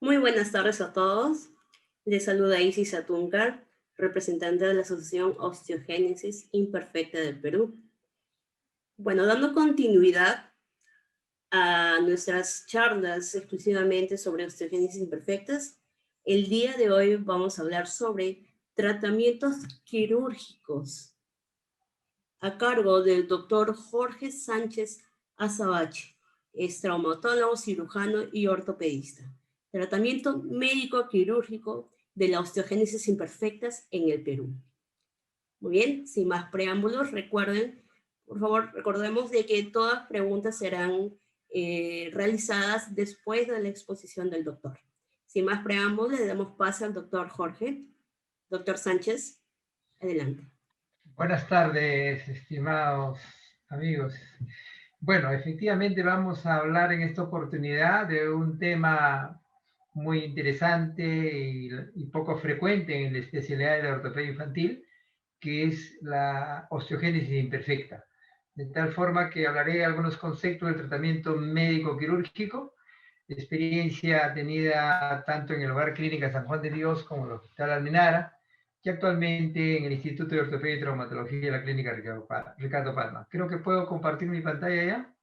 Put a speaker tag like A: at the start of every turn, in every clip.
A: Muy buenas tardes a todos. Les saluda Isis Atúncar, representante de la Asociación Osteogénesis Imperfecta del Perú. Bueno, dando continuidad a nuestras charlas exclusivamente sobre osteogénesis imperfectas, el día de hoy vamos a hablar sobre tratamientos quirúrgicos a cargo del doctor Jorge Sánchez Azabache. Es traumatólogo, cirujano y ortopedista. Tratamiento médico quirúrgico de la osteogénesis imperfectas en el Perú. Muy bien, sin más preámbulos, recuerden, por favor, recordemos de que todas preguntas serán realizadas después de la exposición del doctor. Sin más preámbulos, le damos paso al doctor Jorge. Doctor Sánchez, adelante.
B: Buenas tardes, estimados amigos. Bueno, efectivamente vamos a hablar en esta oportunidad de un tema muy interesante y poco frecuente en la especialidad de la ortopedia infantil, que es la osteogénesis imperfecta. De tal forma que hablaré de algunos conceptos del tratamiento médico-quirúrgico, experiencia tenida tanto en el Hogar Clínica San Juan de Dios como en el Hospital Almenara, y actualmente en el Instituto de Ortopedia y Traumatología de la Clínica Ricardo Palma. Creo que puedo compartir mi pantalla ya.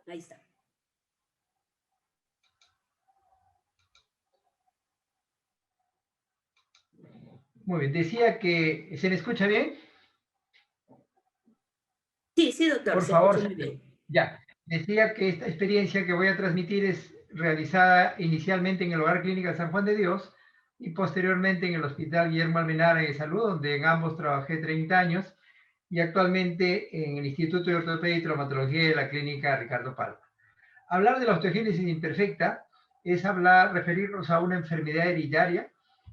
A: Ahí está.
B: Muy bien, decía que... ¿Se me escucha bien?
A: Sí, doctor,
B: Por
A: se
B: favor,
A: escucha muy bien.
B: ya. Decía que esta experiencia que voy a transmitir es realizada inicialmente en el Hogar Clínica San Juan de Dios y posteriormente en el Hospital Guillermo Almenara de Salud, donde en ambos trabajé 30 años, y actualmente en el Instituto de Ortopedia y Traumatología de la Clínica Ricardo Palma. Hablar de la osteogénesis imperfecta es referirnos a una enfermedad hereditaria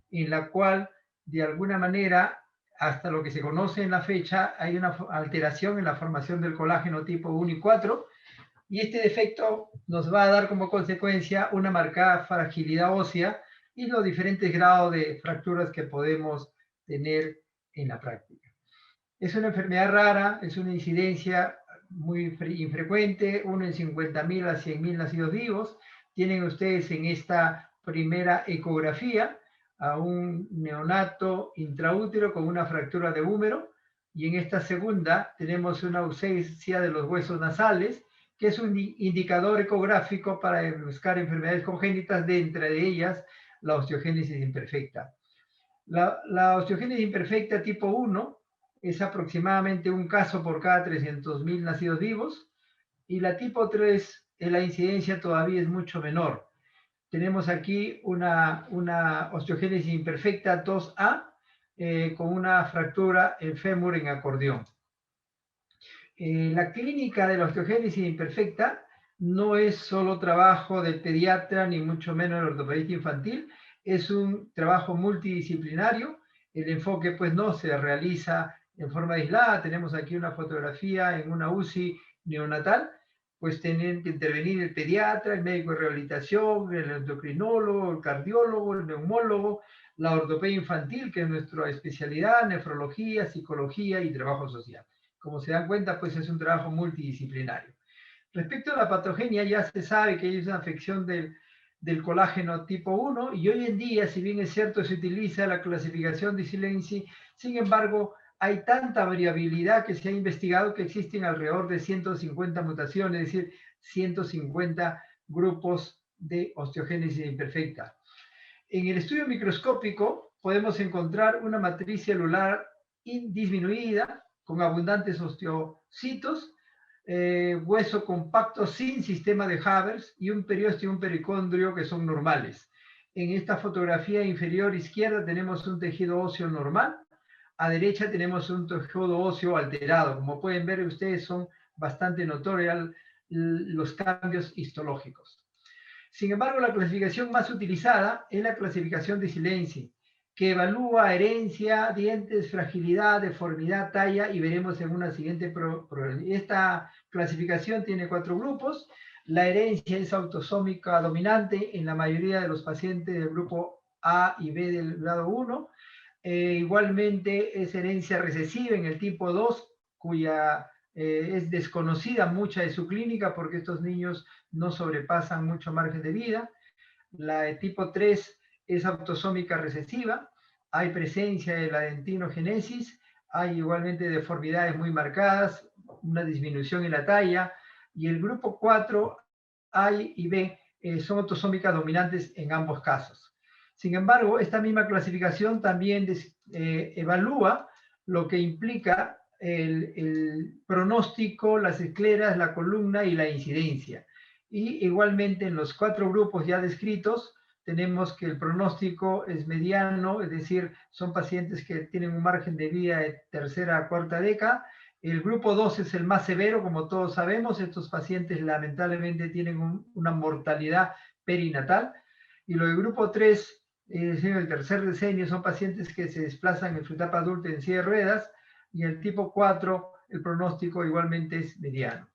B: en la cual, de alguna manera, hasta lo que se conoce en la fecha, hay una alteración en la formación del colágeno tipo 1 y 4, y este defecto nos va a dar como consecuencia una marcada fragilidad ósea y los diferentes grados de fracturas que podemos tener en la práctica. Es una enfermedad rara, es una incidencia muy infrecuente, 1 en 50.000 a 100.000 nacidos vivos. Tienen ustedes en esta primera ecografía a un neonato intraútero con una fractura de húmero, y en esta segunda tenemos una ausencia de los huesos nasales, que es un indicador ecográfico para buscar enfermedades congénitas, de entre ellas la osteogénesis imperfecta. La osteogénesis imperfecta tipo 1 es aproximadamente un caso por cada 300.000 nacidos vivos, y la tipo 3, la incidencia todavía es mucho menor. Tenemos aquí una osteogénesis imperfecta 2A con una fractura en fémur en acordeón. La clínica de la osteogénesis imperfecta no es solo trabajo del pediatra, ni mucho menos el ortopedista infantil, es un trabajo multidisciplinario. El enfoque pues no se realiza en forma aislada. Tenemos aquí una fotografía en una UCI neonatal, pues tienen que intervenir el pediatra, el médico de rehabilitación, el endocrinólogo, el cardiólogo, el neumólogo, la ortopedia infantil, que es nuestra especialidad, nefrología, psicología y trabajo social. Como se dan cuenta, pues es un trabajo multidisciplinario. Respecto a la patogenia, ya se sabe que es una afección del colágeno tipo 1, y hoy en día, si bien es cierto, se utiliza la clasificación de Silenzi, sin embargo, hay tanta variabilidad que se ha investigado que existen alrededor de 150 mutaciones, es decir, 150 grupos de osteogénesis imperfecta. En el estudio microscópico podemos encontrar una matriz celular disminuida, con abundantes osteocitos, hueso compacto sin sistema de Havers, y un periósteo y un pericondrio que son normales. En esta fotografía inferior izquierda tenemos un tejido óseo normal, a derecha tenemos un tejido óseo alterado. Como pueden ver ustedes, son bastante notorios los cambios histológicos. Sin embargo, la clasificación más utilizada es la clasificación de Silenzi, que evalúa herencia, dientes, fragilidad, deformidad, talla, y veremos en una siguiente Esta clasificación tiene 4 grupos. La herencia es autosómica dominante en la mayoría de los pacientes del grupo A y B del grado 1. Igualmente es herencia recesiva en el tipo 2, cuya es desconocida mucha de su clínica porque estos niños no sobrepasan mucho margen de vida. La de tipo 3 es autosómica recesiva, hay presencia de la dentinogenesis, hay igualmente deformidades muy marcadas, una disminución en la talla, y el grupo 4, A y B, son autosómicas dominantes en ambos casos. Sin embargo, esta misma clasificación también evalúa lo que implica el pronóstico, las escleras, la columna y la incidencia. Y igualmente en los 4 grupos ya descritos, tenemos que el pronóstico es mediano, es decir, son pacientes que tienen un margen de vida de tercera a cuarta década. El grupo 2 es el más severo, como todos sabemos. Estos pacientes lamentablemente tienen una mortalidad perinatal. Y lo del grupo 3, es decir, el tercer decenio, son pacientes que se desplazan en su etapa adulta en silla de ruedas. Y el tipo 4, el pronóstico igualmente es mediano.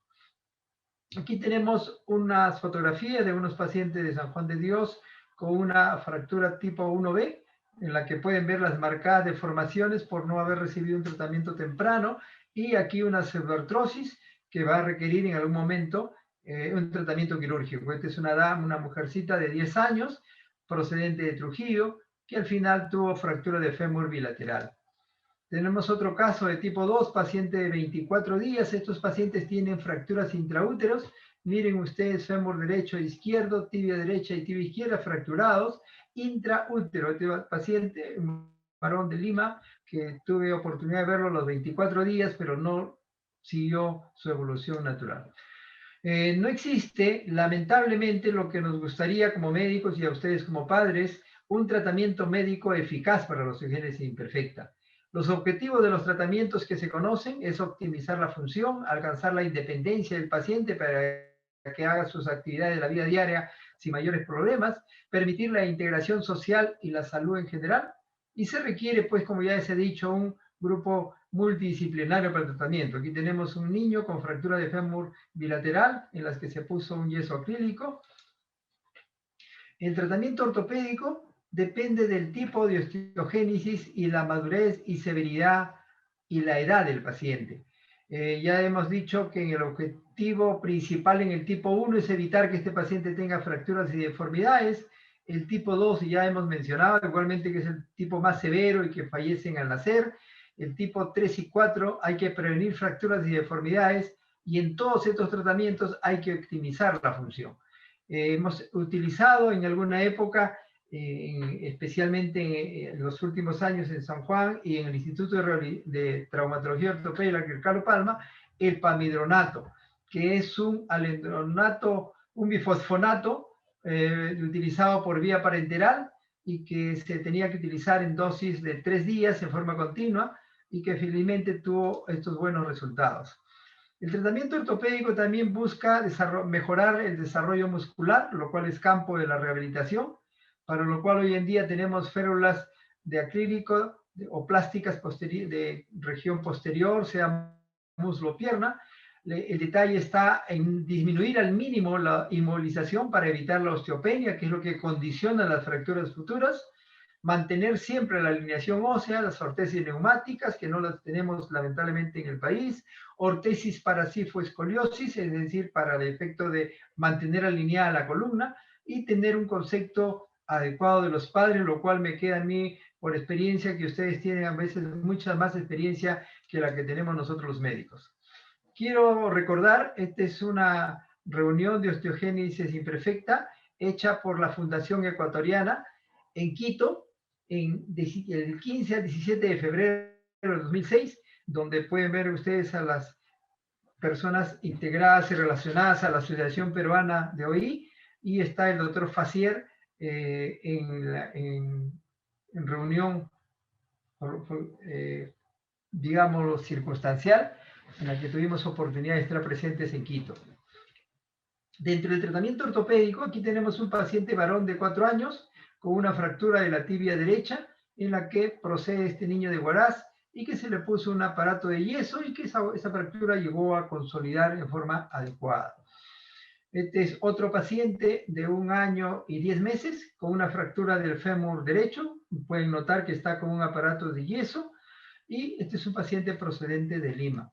B: Aquí tenemos unas fotografías de unos pacientes de San Juan de Dios con una fractura tipo 1B, en la que pueden ver las marcadas deformaciones por no haber recibido un tratamiento temprano, y aquí una pseudoartrosis que va a requerir en algún momento un tratamiento quirúrgico. Esta es una dama, una mujercita de 10 años, procedente de Trujillo, que al final tuvo fractura de fémur bilateral. Tenemos otro caso de tipo 2, paciente de 24 días. Estos pacientes tienen fracturas intraúteros. Miren ustedes, fémur derecho e izquierdo, tibia derecha y tibia izquierda fracturados intraútero. Este paciente, un varón de Lima, que tuve oportunidad de verlo a los 24 días, pero no siguió su evolución natural. No existe, lamentablemente, lo que nos gustaría como médicos y a ustedes como padres, un tratamiento médico eficaz para la osteogénesis imperfecta. Los objetivos de los tratamientos que se conocen es optimizar la función, alcanzar la independencia del paciente para que haga sus actividades de la vida diaria sin mayores problemas, permitir la integración social y la salud en general, y se requiere, pues, como ya les he dicho, un grupo multidisciplinario para el tratamiento. Aquí tenemos un niño con fractura de fémur bilateral en las que se puso un yeso acrílico. El tratamiento ortopédico depende del tipo de osteogénesis y la madurez y severidad y la edad del paciente. Ya hemos dicho que el objetivo principal en el tipo 1 es evitar que este paciente tenga fracturas y deformidades. El tipo 2 ya hemos mencionado, igualmente, que es el tipo más severo y que fallecen al nacer. El tipo 3 y 4 hay que prevenir fracturas y deformidades, y en todos estos tratamientos hay que optimizar la función. Hemos utilizado en alguna época, especialmente en los últimos años en San Juan y en el Instituto de Traumatología Ortopédica Carlos Palma, el pamidronato, que es un alendronato, un bifosfonato utilizado por vía parenteral y que se tenía que utilizar en dosis de 3 días en forma continua, y que felizmente tuvo estos buenos resultados. El tratamiento ortopédico también busca mejorar el desarrollo muscular, lo cual es campo de la rehabilitación, para lo cual hoy en día tenemos férulas de acrílico o plásticas de región posterior, sea muslo o pierna. El detalle está en disminuir al mínimo la inmovilización para evitar la osteopenia, que es lo que condiciona las fracturas futuras. Mantener siempre la alineación ósea, las ortesis neumáticas, que no las tenemos lamentablemente en el país, ortesis para cifoescoliosis, es decir, para el efecto de mantener alineada la columna, y tener un concepto adecuado de los padres, lo cual me queda a mí por experiencia, que ustedes tienen a veces mucha más experiencia que la que tenemos nosotros los médicos. Quiero recordar, esta es una reunión de osteogénesis imperfecta hecha por la Fundación Ecuatoriana en Quito, del 15 al 17 de febrero de 2006, donde pueden ver ustedes a las personas integradas y relacionadas a la Asociación Peruana de OI, y está el doctor Facier en reunión, digámoslo, circunstancial, en la que tuvimos oportunidad de estar presentes en Quito. Dentro del tratamiento ortopédico, aquí tenemos un paciente varón de 4 años con una fractura de la tibia derecha, en la que procede este niño de Huaraz y que se le puso un aparato de yeso, y que esa fractura llegó a consolidar en forma adecuada. Este es otro paciente de 1 año y 10 meses con una fractura del fémur derecho. Pueden notar que está con un aparato de yeso, y este es un paciente procedente de Lima.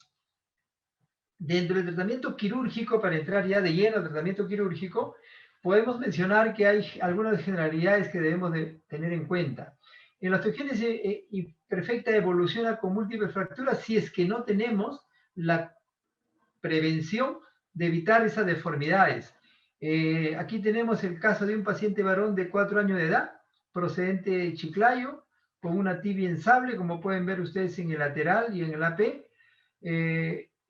B: Dentro del tratamiento quirúrgico, para entrar ya de lleno al tratamiento quirúrgico, podemos mencionar que hay algunas generalidades que debemos de tener en cuenta. En la osteogénesis imperfecta evoluciona con múltiples fracturas si es que no tenemos la prevención de evitar esas deformidades. Aquí tenemos el caso de un paciente varón de 4 años de edad, procedente de Chiclayo, con una tibia en sable, como pueden ver ustedes en el lateral y en el AP.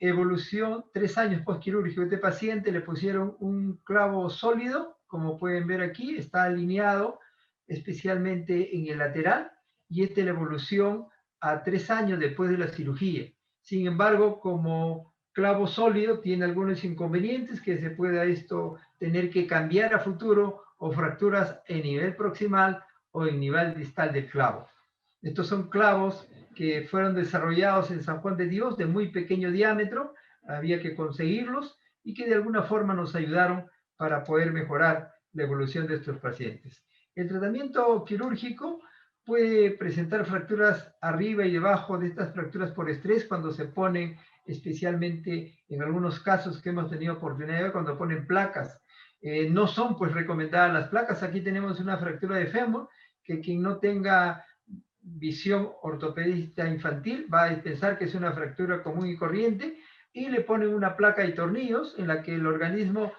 B: Evolución 3 años postquirúrgico. Este paciente le pusieron un clavo sólido, como pueden ver aquí, está alineado especialmente en el lateral, y esta es la evolución a 3 años después de la cirugía. Sin embargo, como clavo sólido tiene algunos inconvenientes que se puede esto tener que cambiar a futuro, o fracturas en nivel proximal o en nivel distal del clavo. Estos son clavos que fueron desarrollados en San Juan de Dios de muy pequeño diámetro, había que conseguirlos y que de alguna forma nos ayudaron para poder mejorar la evolución de estos pacientes. El tratamiento quirúrgico puede presentar fracturas arriba y debajo de estas fracturas por estrés cuando se ponen, especialmente en algunos casos que hemos tenido oportunidad de ver, cuando ponen placas. No son pues recomendadas las placas. Aquí tenemos una fractura de fémur que quien no tenga visión ortopedista infantil va a pensar que es una fractura común y corriente, y le ponen una placa y tornillos en la que el organismo,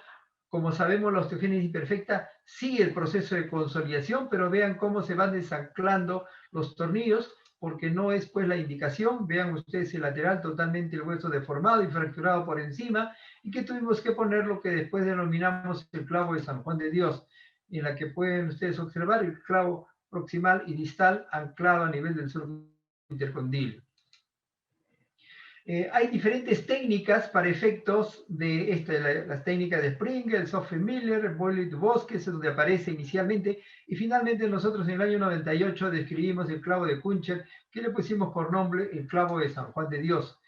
B: como sabemos, la osteogénesis imperfecta sigue el proceso de consolidación, pero vean cómo se van desanclando los tornillos, porque no es pues la indicación. Vean ustedes el lateral, totalmente el hueso deformado y fracturado por encima, y que tuvimos que poner lo que después denominamos el clavo de San Juan de Dios, en la que pueden ustedes observar el clavo proximal y distal anclado a nivel del surco intercondilio. Hay diferentes técnicas para efectos de las técnicas de Springer, Sophie-Miller, Boyle-Dubosc, es donde aparece inicialmente, y finalmente nosotros en el año 98 describimos el clavo de Kuncher, que le pusimos por nombre el clavo de San Juan de Dios.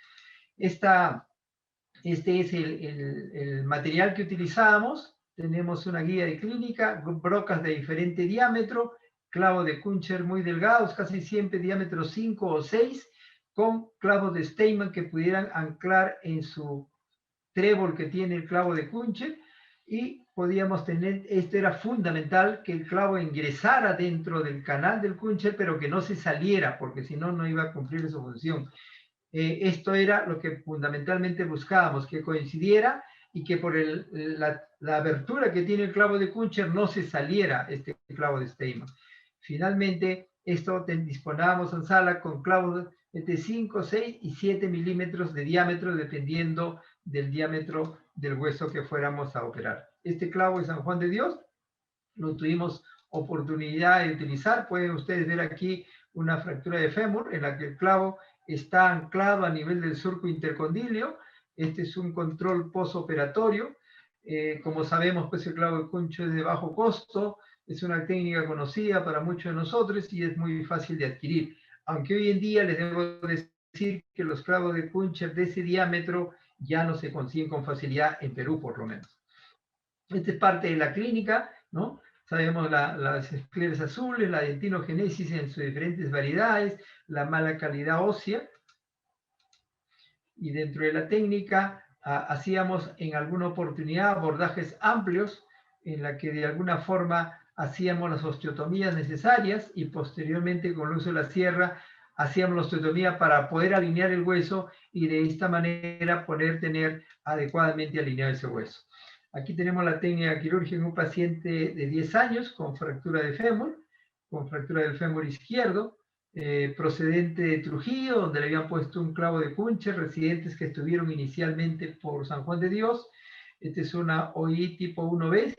B: Este es el material que utilizamos. Tenemos una guía de clínica, brocas de diferente diámetro, clavo de Kuncher muy delgados, casi siempre diámetro 5 o 6, con clavos de Steinmann que pudieran anclar en su trébol que tiene el clavo de Kuncher, y podíamos tener, esto era fundamental, que el clavo ingresara dentro del canal del Kuncher, pero que no se saliera, porque si no, no iba a cumplir su función. Esto era lo que fundamentalmente buscábamos, que coincidiera y que por la abertura que tiene el clavo de Kuncher no se saliera este clavo de Steinmann. Finalmente, esto disponíamos en sala con clavos de 5, 6 y 7 milímetros de diámetro, dependiendo del diámetro del hueso que fuéramos a operar. Este clavo de San Juan de Dios lo tuvimos oportunidad de utilizar. Pueden ustedes ver aquí una fractura de fémur en la que el clavo está anclado a nivel del surco intercondilio. Este es un control postoperatorio. Como sabemos, pues el clavo de Kuncher es de bajo costo, es una técnica conocida para muchos de nosotros y es muy fácil de adquirir. Aunque hoy en día les debo decir que los clavos de Kuncher de ese diámetro ya no se consiguen con facilidad en Perú, por lo menos. Esta es parte de la clínica, ¿no? Sabemos las escleras azules, la dentinogenesis en sus diferentes variedades, la mala calidad ósea. Y dentro de la técnica hacíamos en alguna oportunidad abordajes amplios en la que de alguna forma hacíamos las osteotomías necesarias, y posteriormente con el uso de la sierra hacíamos la osteotomía para poder alinear el hueso y de esta manera poder tener adecuadamente alineado ese hueso. Aquí tenemos la técnica quirúrgica en un paciente de 10 años con fractura de fémur, con fractura del fémur izquierdo, procedente de Trujillo, donde le habían puesto un clavo de Kuncher, residentes que estuvieron inicialmente por San Juan de Dios. Esta es una OI tipo 1B,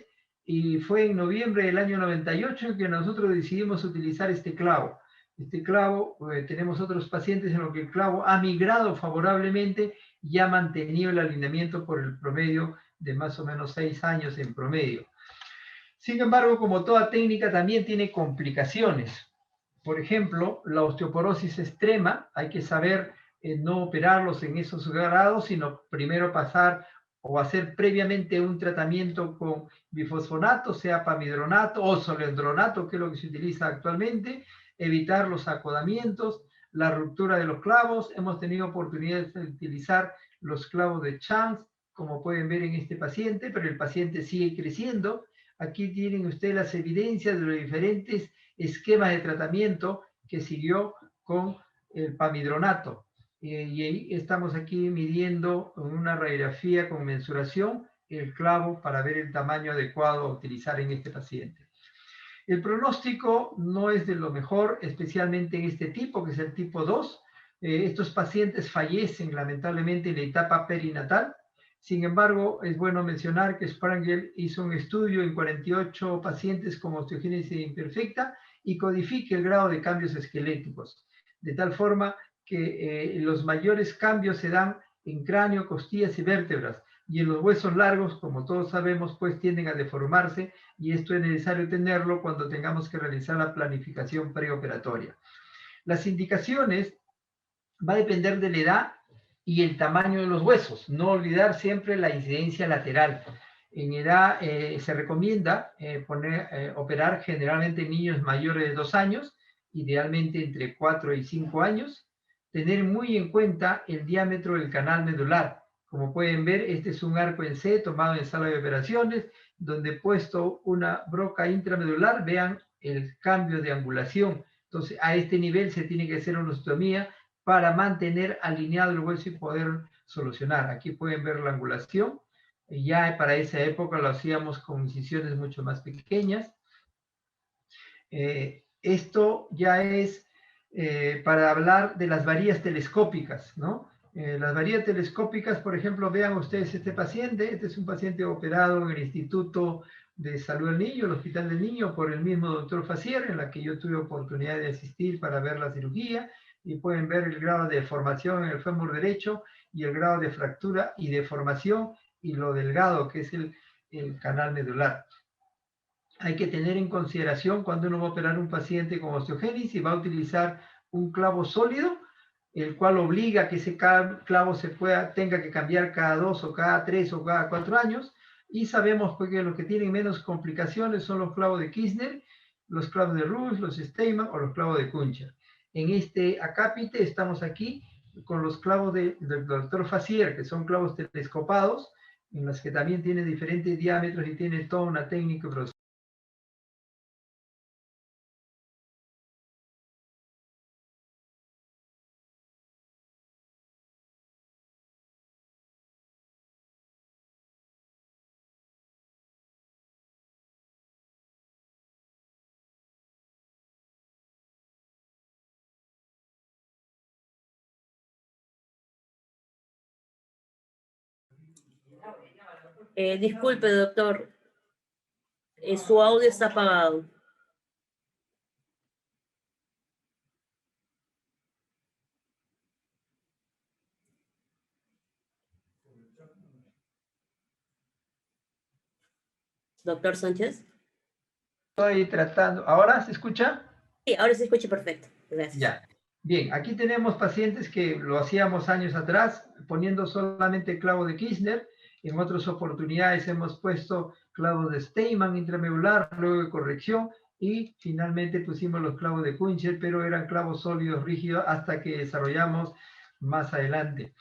B: y fue en noviembre del año 98 que nosotros decidimos utilizar este clavo. Este clavo, tenemos otros pacientes en los que el clavo ha migrado favorablemente y ha mantenido el alineamiento por el promedio de más o menos 6 años en promedio. Sin embargo, como toda técnica, también tiene complicaciones. Por ejemplo, la osteoporosis extrema, hay que saber no operarlos en esos grados, sino primero pasar o hacer previamente un tratamiento con bifosfonato, sea pamidronato o zoledronato, que es lo que se utiliza actualmente, evitar los acodamientos, la ruptura de los clavos. Hemos tenido oportunidades de utilizar los clavos de Chance, como pueden ver en este paciente, pero el paciente sigue creciendo. Aquí tienen ustedes las evidencias de los diferentes esquemas de tratamiento que siguió con el pamidronato. Y ahí estamos aquí midiendo en una radiografía con mensuración el clavo para ver el tamaño adecuado a utilizar en este paciente. El pronóstico no es de lo mejor, especialmente en este tipo, que es el tipo 2. Estos pacientes fallecen lamentablemente en la etapa perinatal. Sin embargo, es bueno mencionar que Sprengel hizo un estudio en 48 pacientes con osteogénesis imperfecta y codifica el grado de cambios esqueléticos, de tal forma que los mayores cambios se dan en cráneo, costillas y vértebras, y en los huesos largos, como todos sabemos, pues tienden a deformarse, y esto es necesario tenerlo cuando tengamos que realizar la planificación preoperatoria. Las indicaciones va a depender de la edad y el tamaño de los huesos. No olvidar siempre la incidencia lateral. En edad se recomienda operar generalmente en niños mayores de 2 años, idealmente entre 4 y 5 años. Tener muy en cuenta el diámetro del canal medular. Como pueden ver, este es un arco en C tomado en sala de operaciones, donde he puesto una broca intramedular. Vean el cambio de angulación. Entonces, a este nivel se tiene que hacer una osteotomía para mantener alineado el hueso y poder solucionar. Aquí pueden ver la angulación. Ya para esa época lo hacíamos con incisiones mucho más pequeñas. Esto ya es para hablar de las varillas telescópicas, ¿no? Las varillas telescópicas, por ejemplo, vean ustedes este paciente. Este es un paciente operado en el Instituto de Salud del Niño, el Hospital del Niño, por el mismo doctor Fassier, en la que yo tuve oportunidad de asistir para ver la cirugía. Y pueden ver el grado de deformación en el fémur derecho y el grado de fractura y deformación y lo delgado que es el canal medular. Hay que tener en consideración cuando uno va a operar un paciente con osteogénesis, va a utilizar un clavo sólido, el cual obliga a que ese clavo tenga que cambiar cada 2 o cada 3 o cada 4 años. Y sabemos pues, que los que tienen menos complicaciones son los clavos de Kirchner, los clavos de Rush, los Steinman o los clavos de Kuncher. En este acápite estamos aquí con los clavos del doctor Fassier, que son clavos telescopados, en los que también tienen diferentes diámetros y tienen toda una técnica.
A: Disculpe, doctor. Su audio está apagado. Doctor Sánchez.
B: Estoy tratando. ¿Ahora se escucha?
A: Sí, ahora se escucha perfecto. Gracias.
B: Ya. Bien, aquí tenemos pacientes que lo hacíamos años atrás, poniendo solamente clavo de Kirchner. En otras oportunidades hemos puesto clavos de Steinman intramedular, luego de corrección, y finalmente pusimos los clavos de Kuncher, pero eran clavos sólidos, rígidos, hasta que desarrollamos más adelante.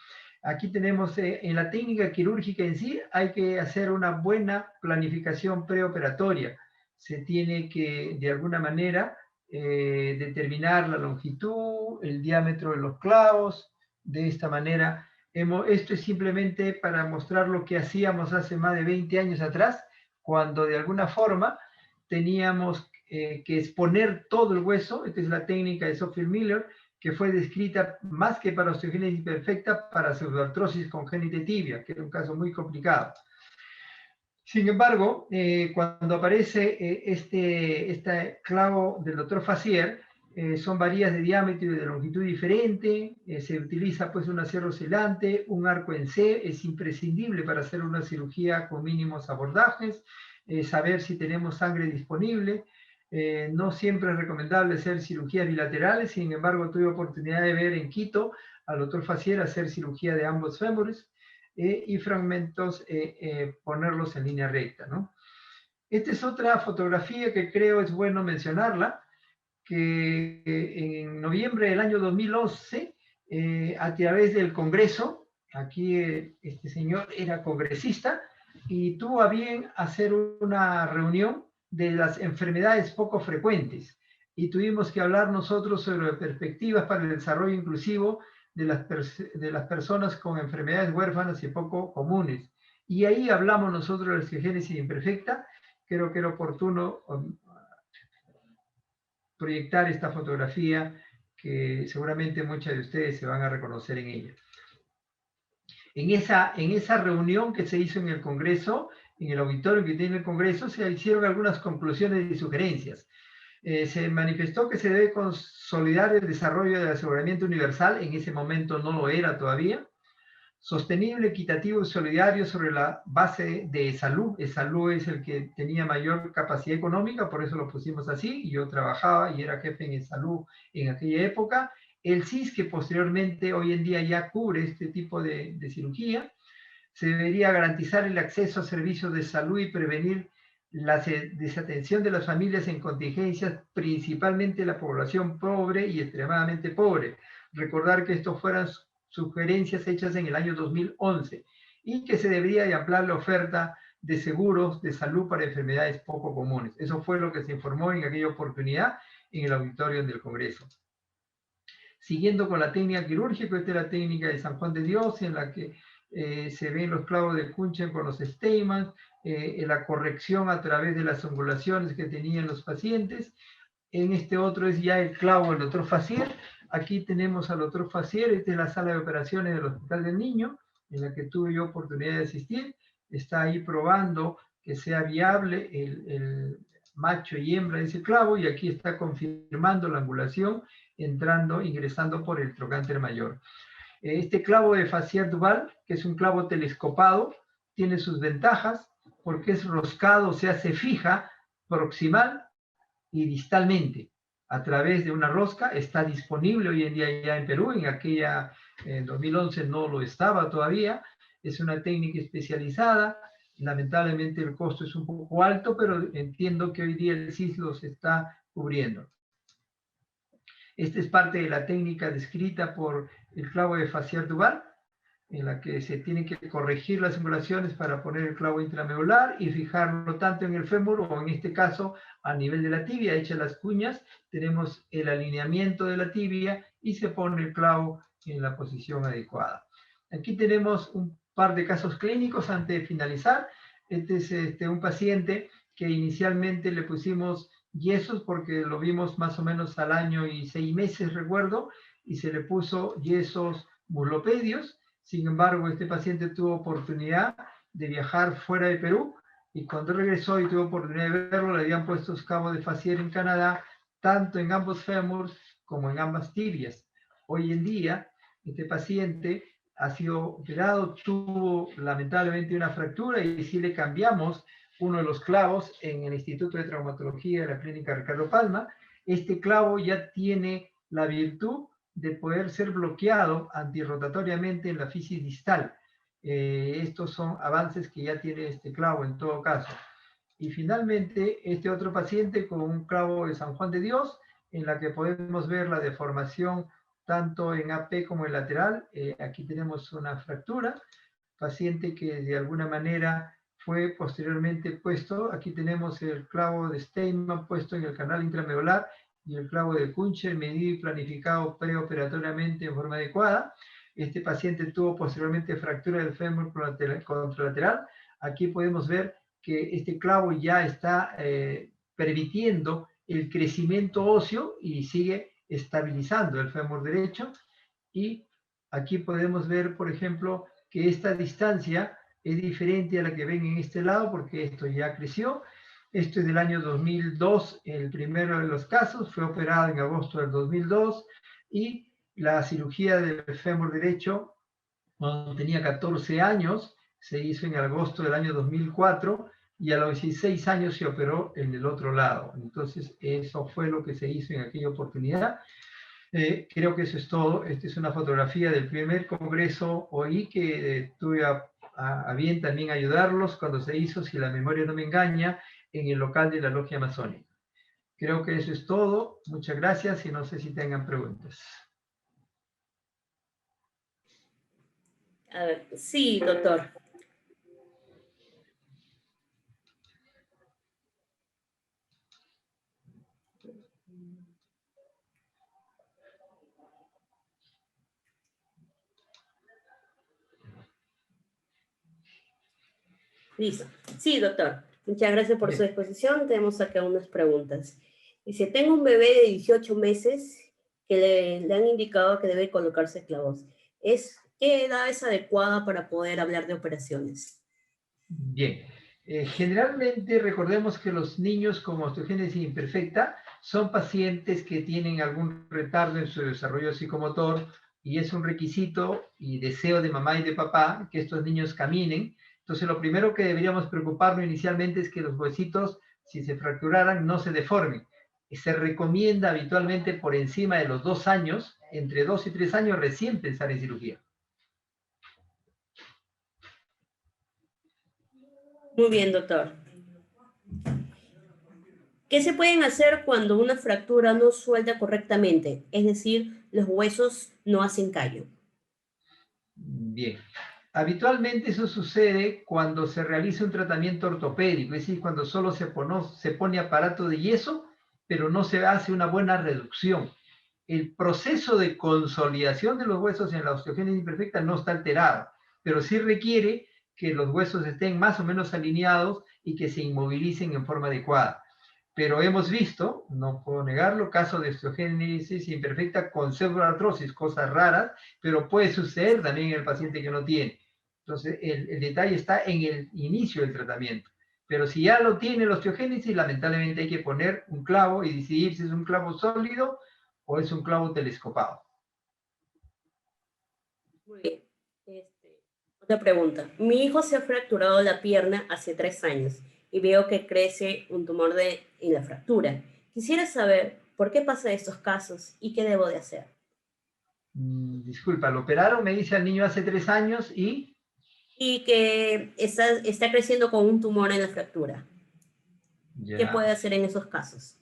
B: Aquí tenemos, en la técnica quirúrgica en sí, hay que hacer una buena planificación preoperatoria. Se tiene que, de alguna manera, determinar la longitud, el diámetro de los clavos. De esta manera, esto es simplemente para mostrar lo que hacíamos hace más de 20 años atrás, cuando de alguna forma teníamos que exponer todo el hueso. Esta es la técnica de Sophie Miller, que fue descrita más que para osteogénesis imperfecta, para pseudoartrosis congénita tibia, que era un caso muy complicado. Sin embargo, cuando aparece este clavo del doctor Fassier, son varillas de diámetro y de longitud diferente, se utiliza pues un acero oscilante, un arco en C, es imprescindible para hacer una cirugía con mínimos abordajes, saber si tenemos sangre disponible. No siempre es recomendable hacer cirugías bilaterales, sin embargo tuve oportunidad de ver en Quito al doctor Fassier hacer cirugía de ambos fémures, y fragmentos ponerlos en línea recta, ¿no? Esta es otra fotografía que creo es bueno mencionarla, que en noviembre del año 2011, a través del Congreso, Aquí este señor era congresista y tuvo a bien hacer una reunión de las enfermedades poco frecuentes. Y tuvimos que hablar nosotros sobre perspectivas para el desarrollo inclusivo de las personas con enfermedades huérfanas y poco comunes. Y ahí hablamos nosotros de la osteogénesis imperfecta. Creo que era oportuno proyectar esta fotografía que seguramente muchas de ustedes se van a reconocer en ella. En esa reunión que se hizo en el Congreso, en el auditorio que tiene el Congreso, se hicieron algunas conclusiones y sugerencias. Se manifestó que se debe consolidar el desarrollo del aseguramiento universal, en ese momento no lo era todavía, sostenible, equitativo y solidario sobre la base de salud. El salud es el que tenía mayor capacidad económica, por eso lo pusimos así, y yo trabajaba y era jefe en salud en aquella época. El CIS, que posteriormente hoy en día ya cubre este tipo de cirugía, se debería garantizar el acceso a servicios de salud y prevenir la desatención de las familias en contingencias, principalmente la población pobre y extremadamente pobre. Recordar que estos fueran sugerencias hechas en el año 2011 y que se debería de ampliar la oferta de seguros de salud para enfermedades poco comunes. Eso fue lo que se informó en aquella oportunidad en el auditorio del Congreso. Siguiendo con la técnica quirúrgica, esta es la técnica de San Juan de Dios, en la que se ven los clavos de Kuntgen con los Steinmann, la corrección a través de las angulaciones que tenían los pacientes. En este otro es ya el clavo del doctor Fassier. Aquí tenemos al doctor Fassier, esta es la sala de operaciones del Hospital del Niño, en la que tuve yo oportunidad de asistir. Está ahí probando que sea viable el macho y hembra de ese clavo, y aquí está confirmando la angulación, ingresando por el trocánter mayor. Este clavo de Fassier-Duval, que es un clavo telescopado, tiene sus ventajas porque es roscado, o sea, se fija proximal y distalmente a través de una rosca. Está disponible hoy en día ya en Perú, en 2011 no lo estaba todavía. Es una técnica especializada. Lamentablemente el costo es un poco alto, pero entiendo que hoy día el CIS los está cubriendo. Esta es parte de la técnica descrita por el clavo de Fassier-Duval, en la que se tienen que corregir las angulaciones para poner el clavo intramedular y fijarlo tanto en el fémur o en este caso a nivel de la tibia. Hechas las cuñas, tenemos el alineamiento de la tibia y se pone el clavo en la posición adecuada. Aquí tenemos un par de casos clínicos antes de finalizar. Este es un paciente que inicialmente le pusimos yesos porque lo vimos más o menos al año y 6 meses, recuerdo, y se le puso yesos muslopedios. Sin embargo, este paciente tuvo oportunidad de viajar fuera de Perú y cuando regresó y tuvo oportunidad de verlo, le habían puesto cabos de Fassier en Canadá, tanto en ambos fémurs como en ambas tibias. Hoy en día, este paciente ha sido operado, tuvo lamentablemente una fractura y sí le cambiamos uno de los clavos en el Instituto de Traumatología de la Clínica Ricardo Palma. Este clavo ya tiene la virtud de poder ser bloqueado antirrotatoriamente en la fisis distal. Estos son avances que ya tiene este clavo en todo caso. Y finalmente, este otro paciente con un clavo de San Juan de Dios, en la que podemos ver la deformación tanto en AP como en lateral. Aquí tenemos una fractura, paciente que de alguna manera fue posteriormente puesto. Aquí tenemos el clavo de Steinmann puesto en el canal intramedular y el clavo de Kuntgen medido y planificado preoperatoriamente en forma adecuada. Este paciente tuvo posteriormente fractura del fémur contralateral. Aquí podemos ver que este clavo ya está permitiendo el crecimiento óseo y sigue estabilizando el fémur derecho. Y aquí podemos ver, por ejemplo, que esta distancia es diferente a la que ven en este lado porque esto ya creció. Esto es del año 2002, el primero de los casos, fue operado en agosto del 2002 y la cirugía del fémur derecho, cuando tenía 14 años, se hizo en agosto del año 2004 y a los 16 años se operó en el otro lado. Entonces, eso fue lo que se hizo en aquella oportunidad. Creo que eso es todo. Esta es una fotografía del primer congreso OI que tuve a bien también ayudarlos cuando se hizo, si la memoria no me engaña, en el local de la Logia Masónica. Creo que eso es todo. Muchas gracias y no sé si tengan preguntas.
A: A ver, sí, doctor. Listo. Sí, doctor. Muchas gracias por su
B: Bien.
A: exposición. Tenemos acá unas preguntas. Dice, tengo un bebé de 18 meses que le han indicado que debe colocarse clavos. ¿Qué edad es adecuada para poder hablar de operaciones?
B: Bien. Generalmente recordemos que los niños con osteogénesis imperfecta son pacientes que tienen algún retardo en su desarrollo psicomotor y es un requisito y deseo de mamá y de papá que estos niños caminen. Entonces lo primero que deberíamos preocuparnos inicialmente es que los huesitos, si se fracturaran, no se deformen. Se recomienda habitualmente por encima de los 2 años, entre 2 y 3 años recién pensar en cirugía.
A: Muy bien, doctor. ¿Qué se pueden hacer cuando una fractura no suelta correctamente? Es decir, los huesos no hacen callo.
B: Bien. Habitualmente eso sucede cuando se realiza un tratamiento ortopédico, es decir, cuando solo se pone aparato de yeso, pero no se hace una buena reducción. El proceso de consolidación de los huesos en la osteogénesis imperfecta no está alterado, pero sí requiere que los huesos estén más o menos alineados y que se inmovilicen en forma adecuada. Pero hemos visto, no puedo negarlo, casos de osteogénesis imperfecta con pseudoartrosis, cosas raras, pero puede suceder también en el paciente que no tiene. Entonces, el detalle está en el inicio del tratamiento. Pero si ya lo tiene la osteogénesis, lamentablemente hay que poner un clavo y decidir si es un clavo sólido o es un clavo telescopado.
A: Muy bien. Otra pregunta. Mi hijo se ha fracturado la pierna hace 3 años y veo que crece un tumor en la fractura. Quisiera saber por qué pasa estos casos y qué debo de hacer.
B: Disculpa, lo operaron, me dice al niño hace 3 años y...
A: Y que está creciendo con un tumor en la fractura. ¿Qué
B: Ya.
A: puede hacer en esos casos?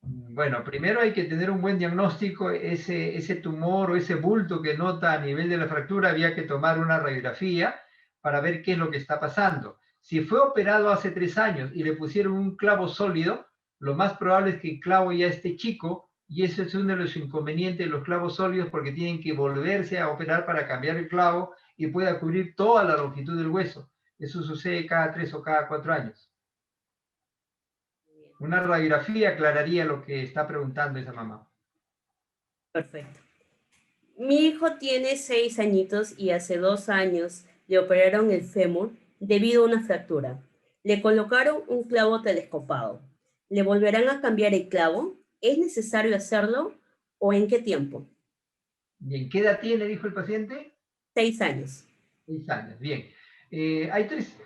B: Bueno, primero hay que tener un buen diagnóstico. Ese tumor o ese bulto que nota a nivel de la fractura, había que tomar una radiografía para ver qué es lo que está pasando. Si fue operado hace 3 años y le pusieron un clavo sólido, lo más probable es que el clavo ya esté chico, y eso es uno de los inconvenientes de los clavos sólidos, porque tienen que volverse a operar para cambiar el clavo y pueda cubrir toda la longitud del hueso. Eso sucede cada 3 o cada 4 años. Una radiografía aclararía lo que está preguntando esa mamá.
A: Perfecto. Mi hijo tiene 6 añitos y hace 2 años le operaron el fémur debido a una fractura. Le colocaron un clavo telescopado. ¿Le volverán a cambiar el clavo? ¿Es necesario hacerlo o en qué tiempo?
B: Bien, ¿qué edad tiene, dijo el paciente?
A: 6 años.
B: 6 años, bien. Hay tres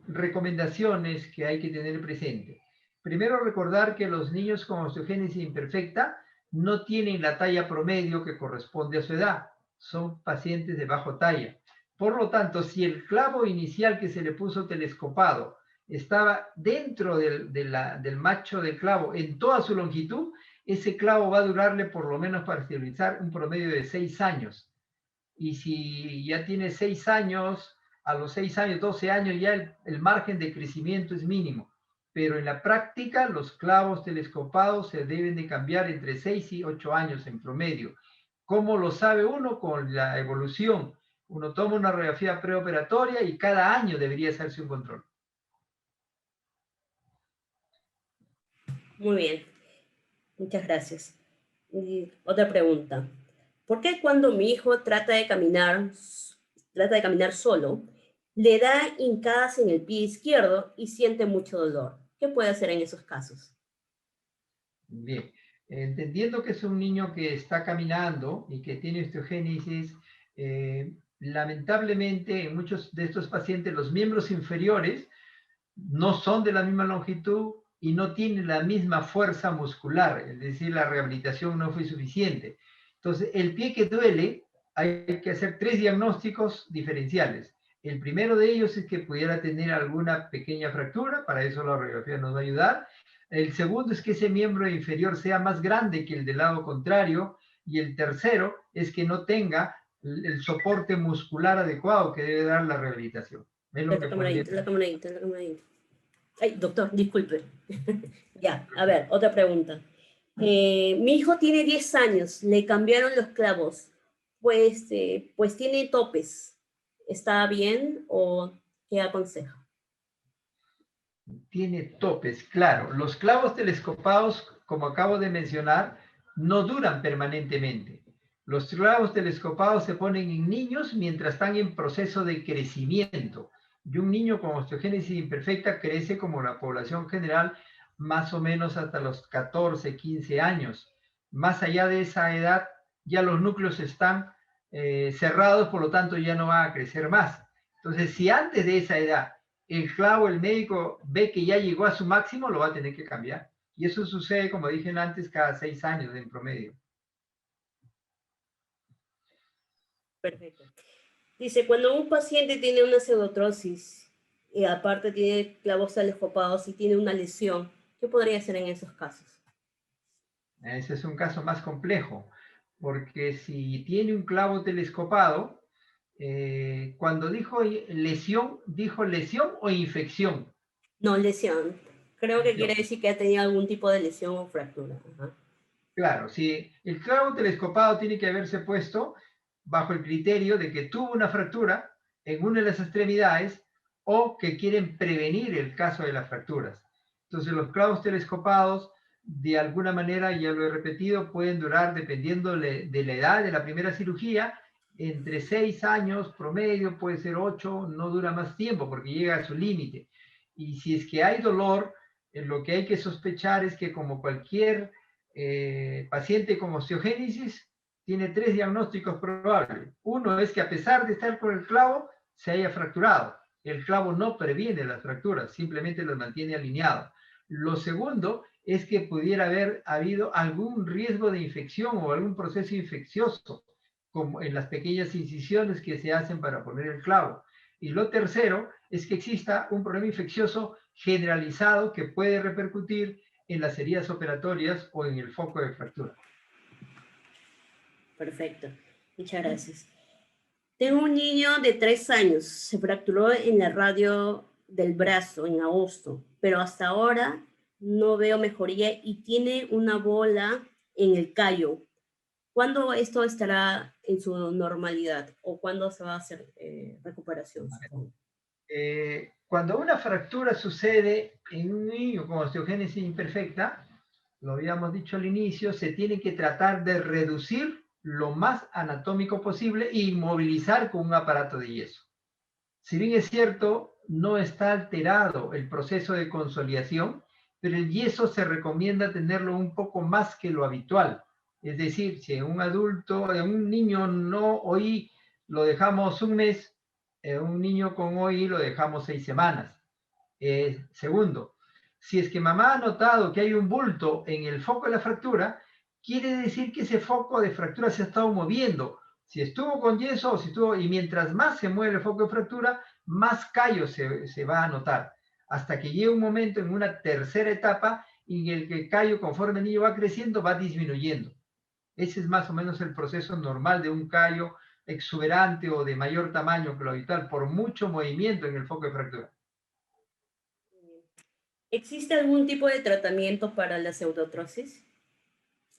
B: recomendaciones que hay que tener presente. Primero, recordar que los niños con osteogénesis imperfecta no tienen la talla promedio que corresponde a su edad. Son pacientes de bajo talla. Por lo tanto, si el clavo inicial que se le puso telescopado estaba dentro del macho del clavo en toda su longitud, ese clavo va a durarle por lo menos para estabilizar un promedio de 6 años. Y si ya tiene 6 años, a los 6 años, 12 años, ya el margen de crecimiento es mínimo. Pero en la práctica, los clavos telescopados se deben de cambiar entre 6 y 8 años en promedio. ¿Cómo lo sabe uno? Con la evolución. Uno toma una radiografía preoperatoria y cada año debería hacerse un control.
A: Muy bien. Muchas gracias. Y otra pregunta. ¿Por qué cuando mi hijo trata de caminar solo, le da hincadas en el pie izquierdo y siente mucho dolor? ¿Qué puede hacer en esos casos?
B: Bien, entendiendo que es un niño que está caminando y que tiene osteogénesis, lamentablemente en muchos de estos pacientes los miembros inferiores no son de la misma longitud y no tienen la misma fuerza muscular, es decir, la rehabilitación no fue suficiente. Entonces, el pie que duele, hay que hacer 3 diagnósticos diferenciales. El primero de ellos es que pudiera tener alguna pequeña fractura, para eso la radiografía nos va a ayudar. El segundo es que ese miembro inferior sea más grande que el del lado contrario. Y el tercero es que no tenga el soporte muscular adecuado que debe dar la rehabilitación. Es lo que podría...
A: La camaradita. Ay, doctor, disculpe. Ya, a ver, otra pregunta. Mi hijo tiene 10 años, le cambiaron los clavos, pues tiene topes. ¿Está bien o qué aconseja?
B: Tiene topes, claro. Los clavos telescopados, como acabo de mencionar, no duran permanentemente. Los clavos telescopados se ponen en niños mientras están en proceso de crecimiento. Y un niño con osteogénesis imperfecta crece como la población general más o menos hasta los 14, 15 años. Más allá de esa edad, ya los núcleos están cerrados, por lo tanto ya no van a crecer más. Entonces, si antes de esa edad el clavo, el médico ve que ya llegó a su máximo, lo va a tener que cambiar. Y eso sucede, como dije antes, cada 6 años en promedio.
A: Perfecto. Dice, cuando un paciente tiene una pseudotrosis y aparte tiene clavos telescopados y tiene una lesión, ¿qué podría hacer en esos casos?
B: Ese es un caso más complejo, porque si tiene un clavo telescopado, cuando ¿dijo lesión o infección?
A: No, lesión. Creo que
B: Lesión.
A: quiere decir que ha tenido algún tipo de lesión o fractura. Ajá.
B: Claro, si el clavo telescopado tiene que haberse puesto bajo el criterio de que tuvo una fractura en una de las extremidades o que quieren prevenir el caso de las fracturas. Entonces los clavos telescopados, de alguna manera, ya lo he repetido, pueden durar, dependiendo de la edad de la primera cirugía, entre 6 años promedio, puede ser 8, no dura más tiempo porque llega a su límite. Y si es que hay dolor, lo que hay que sospechar es que, como cualquier paciente con osteogénesis, tiene 3 diagnósticos probables. Uno es que, a pesar de estar con el clavo, se haya fracturado. El clavo no previene las fracturas, simplemente los mantiene alineados. Lo segundo es que pudiera haber habido algún riesgo de infección o algún proceso infeccioso, como en las pequeñas incisiones que se hacen para poner el clavo. Y lo tercero es que exista un problema infeccioso generalizado que puede repercutir en las heridas operatorias o en el foco de fractura.
A: Perfecto. Muchas gracias. Tengo un niño de 3 años. Se fracturó en la radio del brazo en agosto, pero hasta ahora no veo mejoría y tiene una bola en el callo. ¿Cuándo esto estará en su normalidad o cuándo se va a hacer recuperación, supongo?
B: Cuando una fractura sucede en un niño con osteogénesis imperfecta, lo habíamos dicho al inicio, se tiene que tratar de reducir lo más anatómico posible e inmovilizar con un aparato de yeso. Si bien es cierto, no está alterado el proceso de consolidación, pero el yeso se recomienda tenerlo un poco más que lo habitual. Es decir, si en un adulto, en un niño no OI lo dejamos un mes, en un niño con OI lo dejamos 6 semanas. Segundo, si es que mamá ha notado que hay un bulto en el foco de la fractura, quiere decir que ese foco de fractura se ha estado moviendo. Si estuvo con yeso o si estuvo, y mientras más se mueve el foco de fractura, más callo se va a notar. Hasta que llegue un momento en una tercera etapa en el que el callo, conforme el niño va creciendo, va disminuyendo. Ese es más o menos el proceso normal de un callo exuberante o de mayor tamaño que lo habitual, por mucho movimiento en el foco de fractura.
A: ¿Existe algún tipo de tratamiento para la pseudotrosis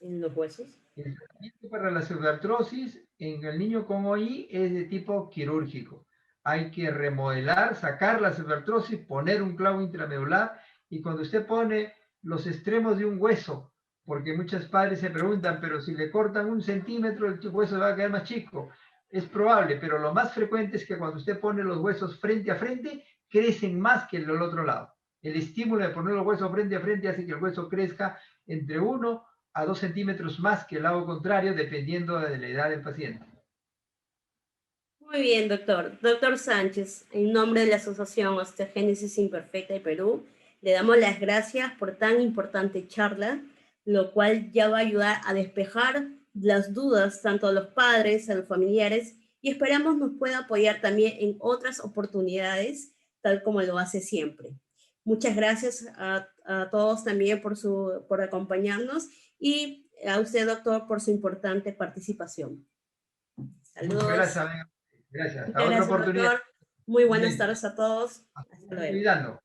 A: en los huesos?
B: El tratamiento para la pseudoartrosis en el niño con OI es de tipo quirúrgico. Hay que remodelar, sacar la pseudoartrosis, poner un clavo intramedular, y cuando usted pone los extremos de un hueso, porque muchos padres se preguntan, pero si le cortan 1 centímetro, el hueso va a quedar más chico. Es probable, pero lo más frecuente es que cuando usted pone los huesos frente a frente, crecen más que el del otro lado. El estímulo de poner los huesos frente a frente hace que el hueso crezca entre 1 a 2 centímetros más que el lado contrario, dependiendo de la edad del paciente.
A: Muy bien, doctor. Doctor Sánchez, en nombre de la Asociación Osteogénesis Imperfecta de Perú, le damos las gracias por tan importante charla, lo cual ya va a ayudar a despejar las dudas tanto a los padres, a los familiares, y esperamos nos pueda apoyar también en otras oportunidades, tal como lo hace siempre. Muchas gracias a todos también por acompañarnos y a usted, doctor, por su importante participación.
B: Muchas
A: Saludos.
B: gracias. Gracias. Hasta
A: Muchas
B: otra
A: gracias,
B: oportunidad.
A: doctor. Muy buenas tardes a todos. Hasta luego.
B: Cuidando.